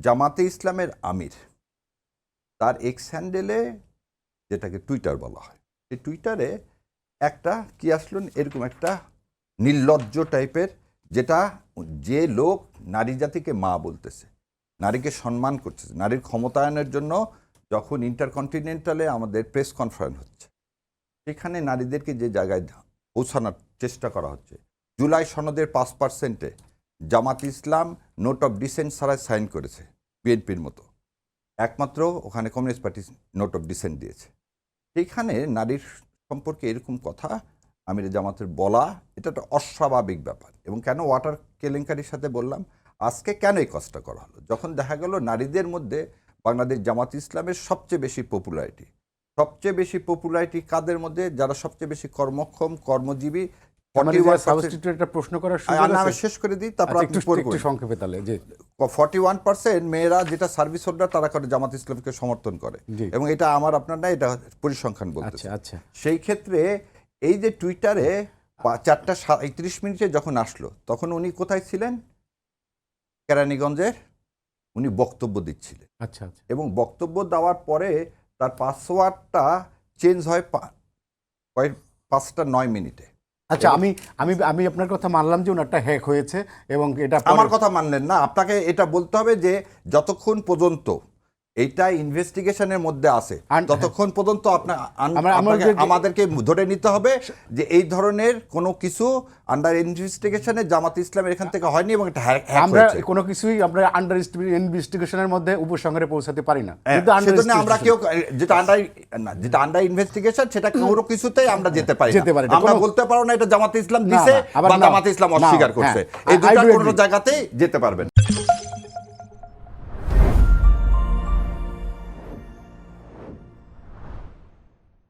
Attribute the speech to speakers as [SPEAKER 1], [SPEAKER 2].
[SPEAKER 1] জামাতে ইসলামের আমির তার এক্স হ্যান্ডেলে, যেটাকে টুইটার বলা হয়, এই টুইটারে একটা কি আসলো, এরকম একটা নির্লজ্জ টাইপের, যেটা যে লোক নারী জাতিকে মা বলতেছে, নারীকে সম্মান করতেছে, নারীর ক্ষমতায়নের জন্য যখন ইন্টারকন্টিনেন্টালে আমাদের প্রেস কনফারেন্স হচ্ছে, সেখানে নারীদেরকে যে জায়গায় পৌঁছানোর চেষ্টা করা হচ্ছে, জুলাই সনদের 5%-এ Jamaat Islam note of dissent ছাড়াই সাইন করেছে, বিএনপির মতো, একমাত্র ওখানে communist party note of dissent দিয়েছে। সেইখানে নারীর সম্পর্কে এরকম কথা আমির জামাতের বলা, এটা একটা অস্বাভাবিক ব্যাপার। এবং কেন ওয়াটার কেলেঙ্কারির সাথে বললাম, আজকে কেন এই কাজটা করা হলো, যখন দেখা গেল নারীদের মধ্যে বাংলাদেশ জামাত ইসলামের সবচেয়ে বেশি পপুলারিটি কাদের মধ্যে, যারা সবচেয়ে বেশি কর্মক্ষম, কর্মজীবী।
[SPEAKER 2] প্রশ্ন করার
[SPEAKER 1] আমি শেষ করে দিই, তারপর
[SPEAKER 2] একটু সংক্ষেপে তাহলে।
[SPEAKER 1] 41% মেয়েরা যেটা সার্ভিস হোল্ডার, তারা করে জামাত ইসলামকে সমর্থন করে, এবং এটা আমার আপনার না, এটা পরিসংখ্যান বলতেছে।
[SPEAKER 2] আচ্ছা,
[SPEAKER 1] সেই ক্ষেত্রে এই যে টুইটারে 4:37 যখন আসলো, তখন উনি কোথায় ছিলেন? কেরানীগঞ্জের উনি বক্তব্য দিচ্ছিলেন।
[SPEAKER 2] আচ্ছা,
[SPEAKER 1] এবং বক্তব্য দেওয়ার পরে তার পাসওয়ার্ডটা চেঞ্জ হয় 5:09।
[SPEAKER 2] আচ্ছা, আমি আমি আমি আপনার কথা মানলাম যে ওনারটা হ্যাক হয়েছে, এবং এটা
[SPEAKER 1] আমার কথা মানলেন না। আপনাকে এটা বলতে হবে যে যতক্ষণ পর্যন্ত এইটা ইনভেস্টিগেশনের মধ্যে আছে, ততক্ষণ পর্যন্ত আমাদেরকে ধরে নিতে হবে যে এই ধরনের কোনো কিছু আন্ডার ইনভেস্টিগেশনে জামাত ইসলামের এখান থেকে হয়নি, এবং এটা হ্যাক হয়েছে।
[SPEAKER 2] কোনো কিছুই আমরা আন্ডার ইনভেস্টিগেশনের মধ্যে উপসংহারে পৌঁছাতে পারি না।
[SPEAKER 1] সেজন্য আমরা কেউ যেটা আন্ডার ইনভেস্টিগেশন, সেটা কোনো কিছুতেই আমরা যেতে পারি না। আমরা বলতে পারবো না এটা জামাত ইসলাম দিছে বা জামাত ইসলাম অস্বীকার করছে, এই দুটো কোনো জায়গাতেই যেতে পারবেন।